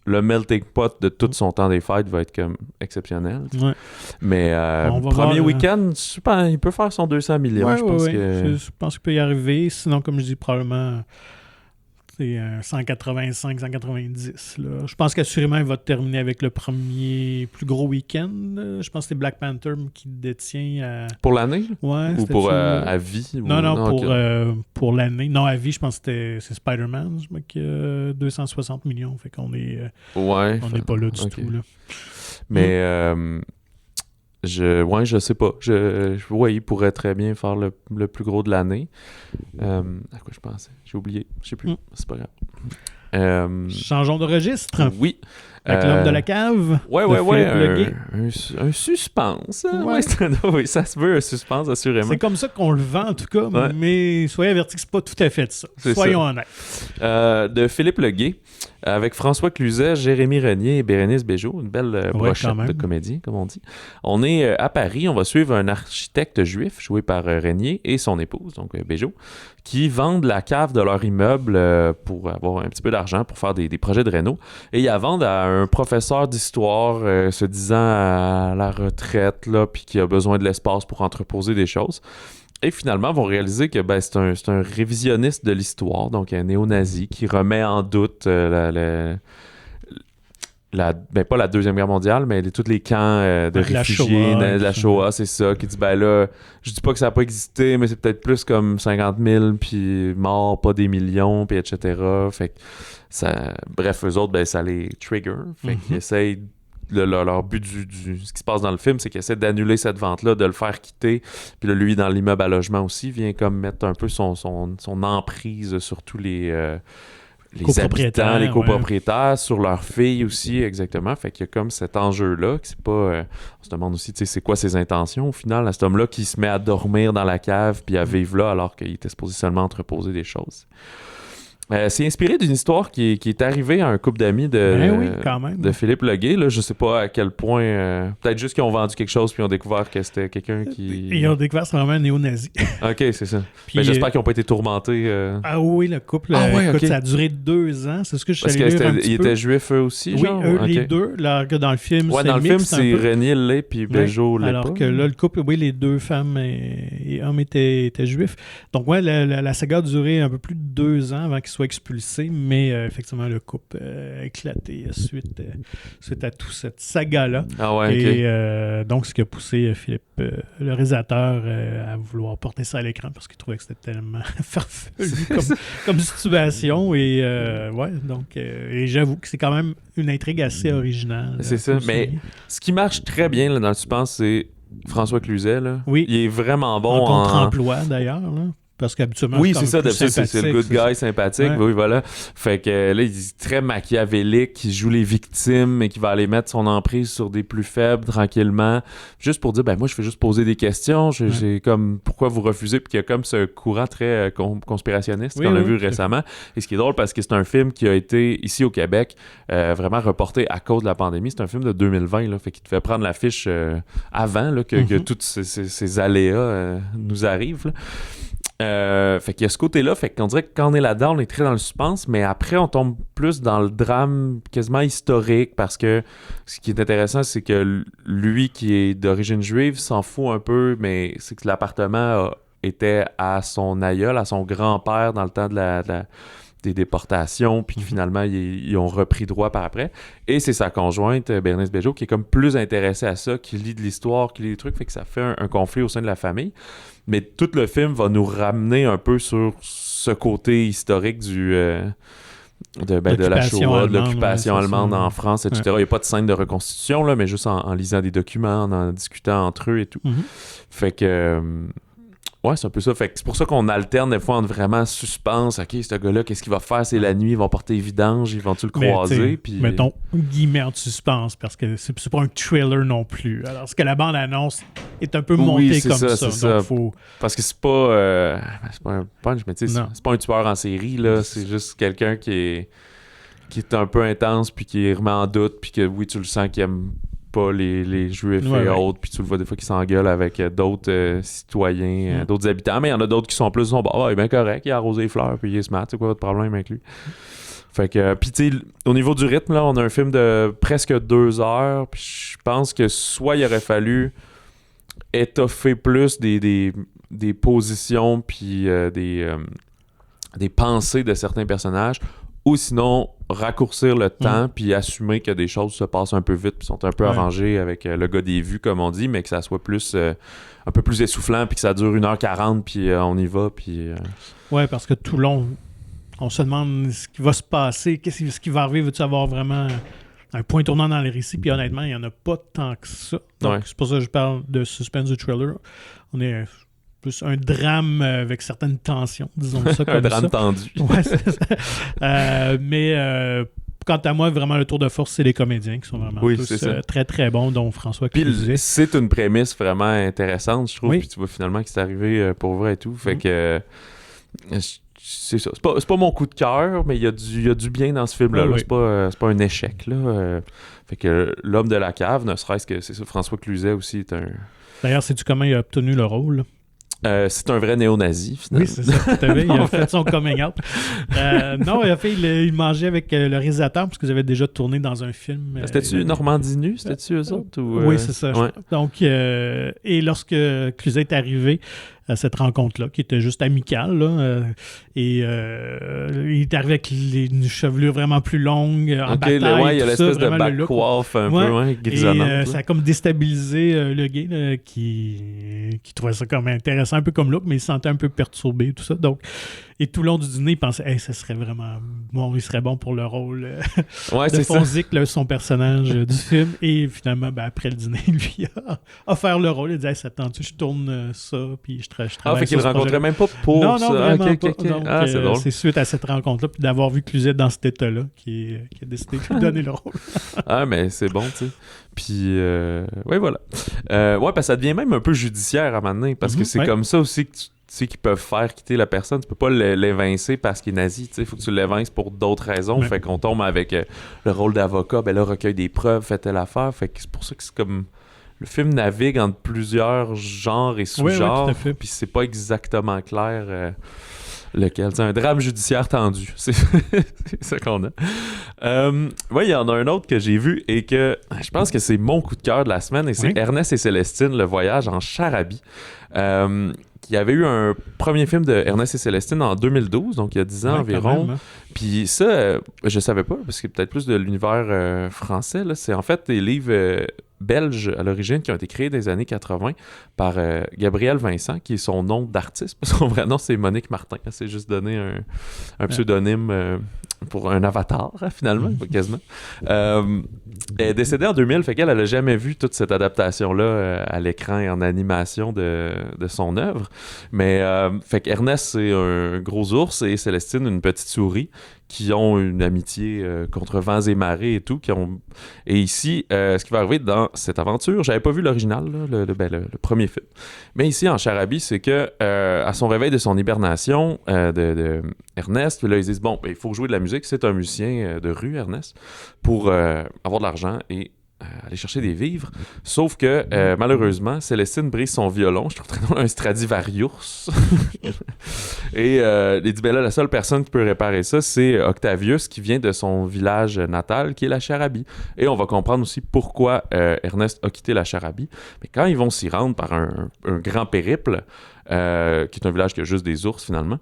le melting pot de tout son temps des fêtes va être comme exceptionnel. Ouais. Mais premier week-end, super, il peut faire son 200 millions. Je pense qu'il peut y arriver. Sinon, comme je dis, probablement c'est 185, 190. Là. Je pense qu'assurément, il va terminer avec le premier plus gros week-end. Je pense que c'est Black Panther qui détient... Pour l'année? Ouais. Ou pour à vie? Non, pour l'année. Non, à vie, je pense que c'est Spider-Man qui a 260 millions. Fait qu'on est... on n'est pas là du tout. Là. Mais... je sais pas. Il pourrait très bien faire le plus gros de l'année. À quoi je pensais? J'ai oublié. Je sais plus. C'est pas grave. Changeons de registre. Oui. Avec l'homme de la cave. Ouais. Un suspense. Hein? Ouais. Oui, ça se veut, un suspense, assurément. C'est comme ça qu'on le vend, en tout cas, mais soyez avertis que c'est pas tout à fait ça. Soyons honnêtes. De Philippe Leguet, avec François Cluzet, Jérémy Renier et Bérénice Bejo. Une belle brochette de comédie, comme on dit. On est à Paris. On va suivre un architecte juif, joué par Renier, et son épouse, donc Bejo, qui vendent la cave de leur immeuble pour avoir un petit peu d'argent pour faire des projets de réno. Et ils la vendent à un professeur d'histoire se disant à la retraite, là, puis qui a besoin de l'espace pour entreposer des choses. Et finalement, vont réaliser que c'est un révisionniste de l'histoire, donc un néo-nazi qui remet en doute pas la Deuxième Guerre mondiale, mais tous les camps de réfugiés, de la Shoah, c'est ça, qui dit, là, je dis pas que ça n'a pas existé, mais c'est peut-être plus comme 50 000, puis morts, pas des millions, puis etc. Fait que bref, eux autres, ça les trigger. Fait qu'ils essayent, leur but ce qui se passe dans le film, c'est qu'ils essaient d'annuler cette vente-là, de le faire quitter, puis là, lui, dans l'immeuble à logement aussi, vient comme mettre un peu son emprise sur tous les habitants, les copropriétaires, sur leurs filles aussi, exactement. Fait qu'il y a comme cet enjeu-là, que c'est pas... on se demande aussi, c'est quoi ses intentions, au final, à cet homme-là qui se met à dormir dans la cave puis à vivre là, alors qu'il était supposé seulement entreposer des choses. C'est inspiré d'une histoire qui est arrivée à un couple d'amis de Philippe Leguet. Là, je sais pas à quel point... peut-être juste qu'ils ont vendu quelque chose puis ils ont découvert que c'était quelqu'un qui... Ils ont découvert que c'est vraiment un néo-nazi. OK, c'est ça. Puis, j'espère qu'ils n'ont pas été tourmentés. Ah oui, le couple. Écoute, ça a duré 2 ans. C'est ce que je suis allé lire un petit peu. Ils étaient juifs eux aussi, genre? Oui, les deux. Là, dans le film, c'est dans le film, c'est Renier l'est puis Bejo l'est pas. Alors que là, le couple, les deux femmes et hommes étaient juifs. Donc, la saga a duré un peu plus de 2 ans avant qu'ils soient expulsés, mais effectivement, le couple a éclaté suite à toute cette saga-là. Ah ouais, et donc, ce qui a poussé Philippe, le réalisateur, à vouloir porter ça à l'écran parce qu'il trouvait que c'était tellement farfelu comme situation. Et donc, et j'avoue que c'est quand même une intrigue assez originale. C'est ça, mais ce qui marche très bien là, dans le suspense, c'est François Cluzet. Là. Oui. Il est vraiment bon en contre-emploi, d'ailleurs, là. Parce qu'habituellement, c'est ça, c'est le good guy sympathique. Oui, voilà. Fait que là, il est très machiavélique, qui joue les victimes et qui va aller mettre son emprise sur des plus faibles tranquillement, juste pour dire, moi, je fais juste poser des questions. J'ai comme, pourquoi vous refusez? Puis qu'il y a comme ce courant très conspirationniste qu'on a vu récemment. Et ce qui est drôle, parce que c'est un film qui a été, ici au Québec, vraiment reporté à cause de la pandémie. C'est un film de 2020, là, fait qu'il devait prendre l'affiche avant là, que tous ces aléas nous arrivent, là. Fait qu'il y a ce côté-là, fait qu'on dirait que quand on est là-dedans, on est très dans le suspense, mais après on tombe plus dans le drame quasiment historique, parce que ce qui est intéressant, c'est que lui qui est d'origine juive s'en fout un peu, mais c'est que l'appartement était à son aïeul, à son grand-père dans le temps des déportations, puis finalement ils ont repris droit par après, et c'est sa conjointe Bérénice Bejo qui est comme plus intéressée à ça, qui lit de l'histoire, qui lit des trucs, fait que ça fait un conflit au sein de la famille. Mais tout le film va nous ramener un peu sur ce côté historique de la Shoah, de l'occupation allemande en France, etc. Il n'y a pas de scène de reconstitution, là, mais juste en lisant des documents, en discutant entre eux et tout. Fait que... c'est un peu ça. Fait que c'est pour ça qu'on alterne des fois entre vraiment suspense. OK, ce gars-là, qu'est-ce qu'il va faire? C'est la nuit, ils vont porter vidange, ils vont-tu le croiser? Puis... Mettons, guillemets en suspense, parce que c'est pas un thriller non plus. Alors, ce que la bande-annonce est un peu montée comme ça. Donc parce que c'est pas un punch, mais tu sais, c'est pas un tueur en série, là. C'est juste quelqu'un qui est un peu intense, puis qui remet en doute, puis que oui, tu le sens qu'il aime pas les juifs et autres, puis tu le vois des fois qu'ils s'engueulent avec d'autres citoyens, d'autres habitants, mais il y en a d'autres qui sont plus il est bien correct, il a arrosé les fleurs, puis il est smart, c'est quoi votre problème avec lui? Fait que, puis tu sais, au niveau du rythme, là, on a un film de presque 2 heures, puis je pense que soit il aurait fallu étoffer plus des positions, puis des pensées de certains personnages, ou sinon raccourcir le temps puis assumer que des choses se passent un peu vite puis sont un peu arrangées avec le gars des vues, comme on dit, mais que ça soit plus un peu plus essoufflant puis que ça dure 1h40 puis on y va. Puis ouais, parce que tout long, on se demande ce qui va se passer, ce qui va arriver, veux-tu avoir vraiment un point tournant dans le récit, puis honnêtement, il n'y en a pas tant que ça. Donc, c'est pour ça que je parle de suspense du thriller. On est plus un drame avec certaines tensions, disons ça comme ça. Un drame tendu. Ouais, c'est ça. Mais quant à moi, vraiment, le tour de force, c'est les comédiens qui sont vraiment tous très, très bons, dont François Cluzet. C'est une prémisse vraiment intéressante, je trouve. Puis tu vois finalement que c'est arrivé pour vrai et tout. Fait que c'est ça. C'est pas mon coup de cœur, mais il y a du bien dans ce film-là. Là. C'est pas un échec. Là. Fait que L'homme de la cave, ne serait-ce que c'est ça, François Cluzet aussi est un... D'ailleurs, sais-tu comment il a obtenu le rôle? C'est un vrai néo-nazi, finalement. Oui, c'est ça, tout à fait. Il a fait son coming out. Non, il mangeait avec le réalisateur parce qu'ils avaient déjà tourné dans un film. C'était-tu Normandie nue? C'était-tu eux autres? Oui, c'est ça. Ouais. Donc, et lorsque Cluzet est arrivé à cette rencontre-là, qui était juste amicale, là, et il est arrivé avec une chevelure vraiment plus longue, en bataille. Il y a l'espèce de back-coiffe un peu grisonnante. Et ça a comme déstabilisé le gay qui trouvait ça comme intéressant, un peu comme look, mais il se sentait un peu perturbé, tout ça. Donc, et tout le long du dîner, il pensait ça serait vraiment bon, il serait bon pour le rôle de Fonzic, son personnage du film. Et finalement, après le dîner, lui a offert le rôle. Il dit ça te tente, je tourne ça, puis je travaille. Fait qu'il le rencontrait même pas pour ça. Non, vraiment pas. Okay. Donc, c'est drôle. C'est suite à cette rencontre-là, puis d'avoir vu Cluzet dans cet état-là, qui a décidé de lui donner le rôle. Mais c'est bon, tu sais. Puis, voilà. Parce que ça devient même un peu judiciaire à un moment donné, parce que c'est comme ça aussi que tu sais qu'ils peuvent faire quitter la personne. Tu peux pas l'évincer parce qu'il est nazi. Il faut que tu l'évinces pour d'autres raisons. Fait qu'on tombe avec le rôle d'avocat. Ben là, recueil des preuves, fait telle affaire. Fait que c'est pour ça que c'est comme... Le film navigue entre plusieurs genres et sous-genres. Puis c'est pas exactement clair lequel. C'est un drame judiciaire tendu. C'est ça qu'on a. Il y en a un autre que j'ai vu et que je pense que c'est mon coup de cœur de la semaine. Et c'est Ernest et Célestine, le voyage en Charabie. Il y avait eu un premier film de Ernest et Célestine en 2012, donc il y a 10 ans environ. Puis ça, je savais pas, parce que c'est peut-être plus de l'univers français. Là. C'est en fait des livres belges à l'origine qui ont été créés dans les années 80 par Gabriel Vincent, qui est son nom d'artiste. Son vrai nom, c'est Monique Martin. Elle s'est juste donné un pseudonyme pour un avatar, finalement, quasiment. Elle est décédée en 2000, fait qu'elle n'a jamais vu toute cette adaptation-là à l'écran et en animation de son œuvre. Mais fait qu'Ernest, c'est un gros ours et Célestine, une petite souris qui ont une amitié contre vents et marées et tout. Et ici, ce qui va arriver dans cette aventure, j'avais pas vu l'original, là, le premier film. Mais ici, en Charabie, c'est que à son réveil de son hibernation de Ernest, là, ils disent, il faut jouer de la musique. C'est un musicien de rue, Ernest, pour avoir de l'argent et aller chercher des vivres. Sauf que, malheureusement, Célestine brise son violon. Je trouve très drôle, un Stradivarius. Et il dit, la seule personne qui peut réparer ça, c'est Octavius, qui vient de son village natal, qui est la Charabie. Et on va comprendre aussi pourquoi Ernest a quitté la Charabie. Mais quand ils vont s'y rendre par un grand périple, qui est un village qui a juste des ours, finalement,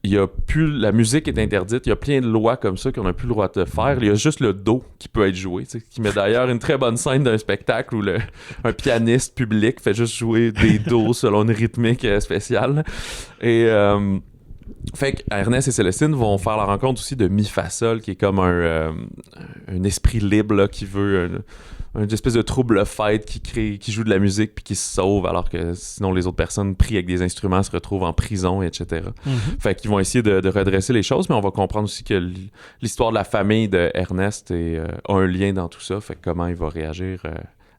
la musique est interdite, il y a plein de lois comme ça qu'on n'a plus le droit de faire. Il y a juste le do qui peut être joué, qui met d'ailleurs une très bonne scène d'un spectacle où un pianiste public fait juste jouer des dos selon une rythmique spéciale. Et fait que Ernest et Célestine vont faire la rencontre aussi de Mi Fa Sol, qui est comme un esprit libre là, qui veut une espèce de trouble fête qui joue de la musique puis qui se sauve alors que sinon les autres personnes pris avec des instruments se retrouvent en prison, etc. Fait qu'ils vont essayer de redresser les choses, mais on va comprendre aussi que l'histoire de la famille de Ernest a un lien dans tout ça, fait que comment il va réagir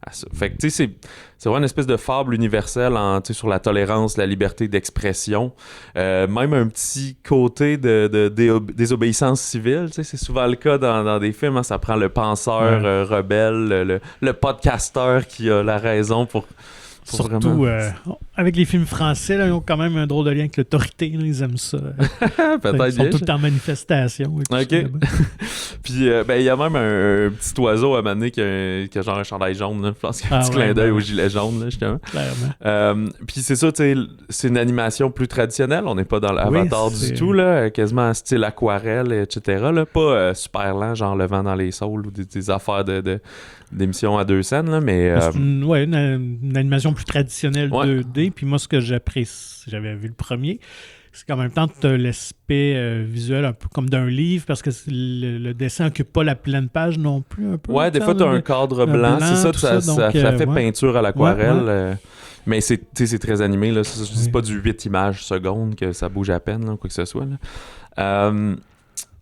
à ça. Fait que tu sais, c'est vraiment une espèce de fable universelle sur la tolérance, la liberté d'expression, même un petit côté de désobéissance civile, tu sais, c'est souvent le cas dans des films, ça prend le penseur rebelle, le podcasteur qui a la raison pour surtout avec les films français, là, ils ont quand même un drôle de lien avec l'autorité, là, ils aiment ça. Peut-être ils sont tout le temps en manifestation. OK. Puis il y a même un petit oiseau à un moment donné qui a genre un chandail jaune, là. Je pense qu'il y a un petit clin d'œil au gilet jaune, là, justement. Clairement. Puis c'est ça, tu sais, c'est une animation plus traditionnelle, on n'est pas dans l'Avatar du tout, là, quasiment en style aquarelle, etc. Là, pas super lent, genre Le vent dans les saules ou des affaires d'émissions à 2 scènes, là, mais... C'est une animation plus traditionnelle 2D, puis moi, ce que j'apprécie, j'avais vu le premier, c'est qu'en même temps, tu as l'aspect visuel un peu comme d'un livre, parce que le dessin n'occupe pas la pleine page non plus, un peu. Ouais, des fois, tu as un cadre blanc, c'est ça, ça fait peinture à l'aquarelle, mais c'est très animé, là, c'est pas du 8 images secondes que ça bouge à peine, là, quoi que ce soit, là.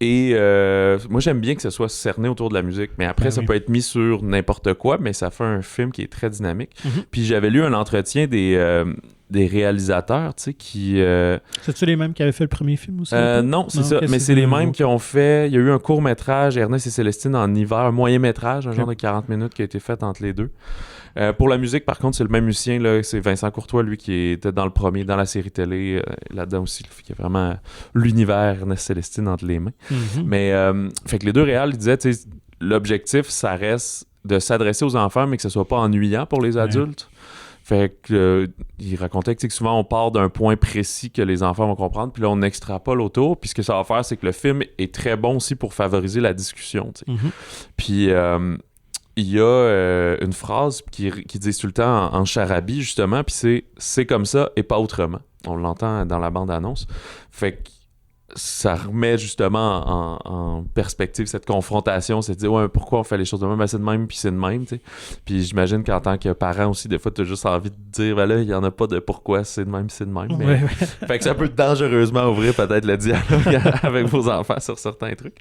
Et moi, j'aime bien que ce soit cerné autour de la musique. Mais après, ça peut être mis sur n'importe quoi, mais ça fait un film qui est très dynamique. Puis j'avais lu un entretien des réalisateurs, tu sais, qui... C'est-tu les mêmes qui avaient fait le premier film aussi? Non, c'est ça. Mais c'est les mêmes qui ont fait... Il y a eu un court-métrage, Ernest et Célestine, en hiver, un moyen-métrage, un genre de 40 minutes qui a été fait entre les deux. Pour la musique, par contre, c'est le même musicien, là, c'est Vincent Courtois, lui, qui était dans le premier, dans la série télé, là-dedans aussi, qui a vraiment l'univers Ernest Célestine entre les mains. Mais, fait que les deux réals, ils disaient, tu sais, l'objectif, ça reste de s'adresser aux enfants, mais que ce soit pas ennuyant pour les adultes. Fait que il racontait que souvent on part d'un point précis que les enfants vont comprendre, puis là on extrapole autour, puis ce que ça va faire, c'est que le film est très bon aussi pour favoriser la discussion. Puis il y a une phrase qui dit tout le temps en charabie, justement, puis c'est comme ça et pas autrement. On l'entend dans la bande-annonce. Fait que ça remet justement en perspective cette confrontation, c'est de dire pourquoi on fait les choses de même, c'est de même puis c'est de même, tu sais. Puis j'imagine qu'en tant que parent aussi, des fois tu as juste envie de dire là, il y en a pas de pourquoi c'est de même, mais fait que ça peut dangereusement ouvrir peut-être le dialogue avec vos enfants sur certains trucs,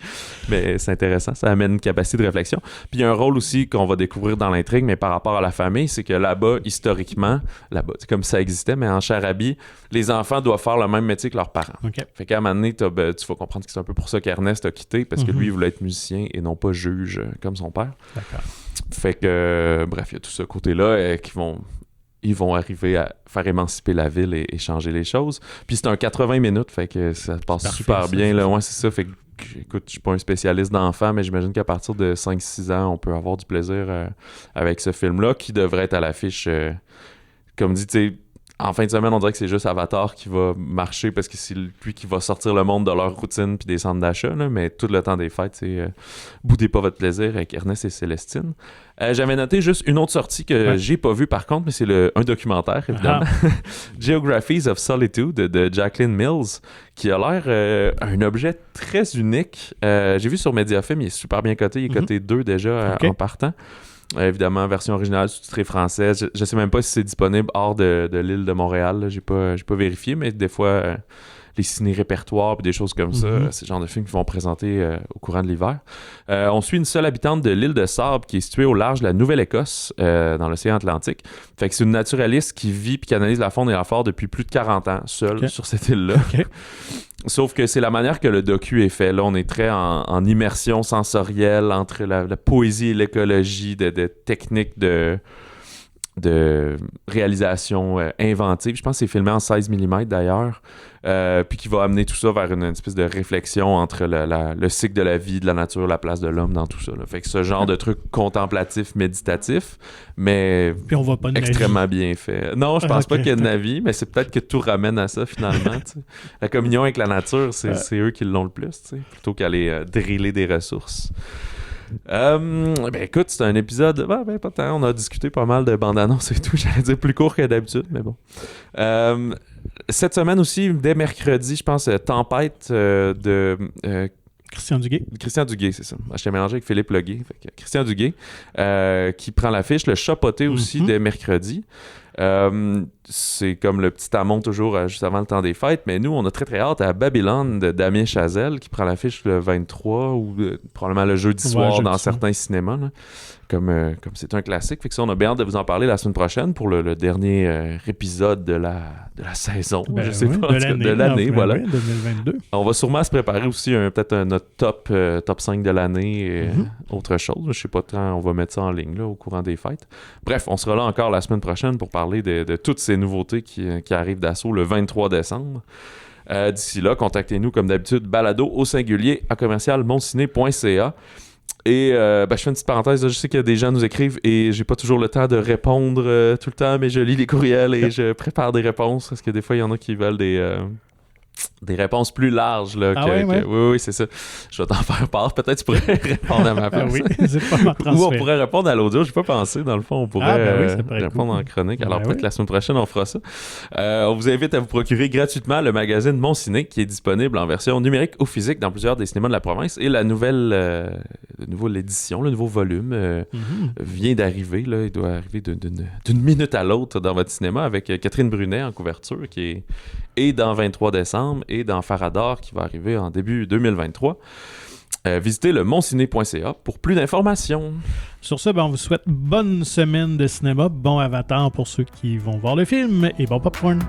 mais c'est intéressant, ça amène une capacité de réflexion. Puis il y a un rôle aussi qu'on va découvrir dans l'intrigue, mais par rapport à la famille, c'est que là-bas, historiquement, c'est comme ça existait, mais en Charabie, les enfants doivent faire le même métier que leurs parents. Fait qu'à un moment donné, tu vas comprendre que c'est un peu pour ça qu'Ernest a quitté, parce que lui, il voulait être musicien et non pas juge comme son père. D'accord. Fait que, bref, il y a tout ce côté-là ils vont arriver à faire émanciper la ville et changer les choses. Puis c'est un 80 minutes, fait que ça passe super bien. Là. Ouais, c'est ça. Fait que, écoute, je suis pas un spécialiste d'enfants, mais j'imagine qu'à partir de 5-6 ans, on peut avoir du plaisir avec ce film-là, qui devrait être à l'affiche, comme dit, tu sais, en fin de semaine, on dirait que c'est juste Avatar qui va marcher parce que c'est lui qui va sortir le monde de leur routine puis des centres d'achat, là, mais tout le temps des fêtes, c'est boudez pas votre plaisir avec Ernest et Célestine. J'avais noté juste une autre sortie que j'ai pas vue par contre, mais c'est un documentaire, évidemment. Geographies of Solitude de Jacqueline Mills, qui a l'air un objet très unique. J'ai vu sur Mediafilm, il est super bien coté, il est coté 2 déjà en partant. Évidemment, version originale sous-titrée française. Je sais même pas si c'est disponible hors de l'île de Montréal. J'ai pas vérifié, mais des fois, les ciné-répertoires et des choses comme ça, c'est le genre de films qu'ils vont présenter au courant de l'hiver. On suit une seule habitante de l'île de Sable qui est située au large de la Nouvelle-Écosse, dans l'océan Atlantique. Fait que c'est une naturaliste qui vit et qui analyse la faune et la flore depuis plus de 40 ans, seule sur cette île-là. Sauf que c'est la manière que le docu est fait. Là, on est très en immersion sensorielle entre la poésie et l'écologie, de techniques de réalisation inventive. Je pense que c'est filmé en 16 mm d'ailleurs. Puis qui va amener tout ça vers une espèce de réflexion entre le cycle de la vie, de la nature, la place de l'homme dans tout ça. Là. Fait que ce genre de truc contemplatif, méditatif, mais puis on voit pas de extrêmement bien fait. Non, je pense pas qu'il y ait de Navi, mais c'est peut-être que tout ramène à ça finalement. T'sais. La communion avec la nature, c'est eux qui l'ont le plus, plutôt qu'aller driller des ressources. Écoute, c'est un épisode pas tant, on a discuté pas mal de bandes-annonces et tout, j'allais dire plus court que d'habitude, mais bon. Cette semaine aussi, dès mercredi, je pense, Tempête de Christian Duguay. Christian Duguay, c'est ça. Je t'ai mélangé avec Philippe Leguay. Fait que Christian Duguay, qui prend l'affiche. Le Chapoté aussi, dès mercredi. C'est comme le petit amont toujours juste avant le temps des fêtes, mais nous, on a très très hâte à Babylone de Damien Chazelle qui prend l'affiche le 23 ou probablement le jeudi soir dans certains cinémas, là, comme c'est un classique. Fait que ça, on a bien hâte de vous en parler la semaine prochaine pour le dernier épisode de la saison, je sais pas, de l'année, voilà. 2022. On va sûrement se préparer aussi peut-être notre top 5 de l'année et autre chose. Je sais pas tant, on va mettre ça en ligne là, au courant des fêtes. Bref, on sera là encore la semaine prochaine pour parler de toutes ces nouveautés qui arrivent d'assaut le 23 décembre. D'ici là, contactez-nous comme d'habitude, balado@mondciné.ca. Et je fais une petite parenthèse, je sais qu'il y a des gens qui nous écrivent et j'ai pas toujours le temps de répondre tout le temps, mais je lis les courriels et je prépare des réponses parce que des fois il y en a qui veulent des réponses plus larges. Là, oui, c'est ça. Je vais t'en faire part. Peut-être tu pourrais répondre à ma place. Oui, c'est pas ma transfert. Ou on pourrait répondre à l'audio. J'ai pas pensé. Dans le fond, on pourrait répondre en chronique. Alors peut-être la semaine prochaine, on fera ça. On vous invite à vous procurer gratuitement le magazine Mon Ciné qui est disponible en version numérique ou physique dans plusieurs des cinémas de la province. Et la nouvelle édition, le nouveau volume vient d'arriver. Là. Il doit arriver d'une minute à l'autre dans votre cinéma avec Catherine Brunet en couverture qui est et dans 23 décembre, et dans Farador, qui va arriver en début 2023. Visitez le monciné.ca pour plus d'informations. Sur ce, on vous souhaite bonne semaine de cinéma, bon Avatar pour ceux qui vont voir le film, et bon popcorn.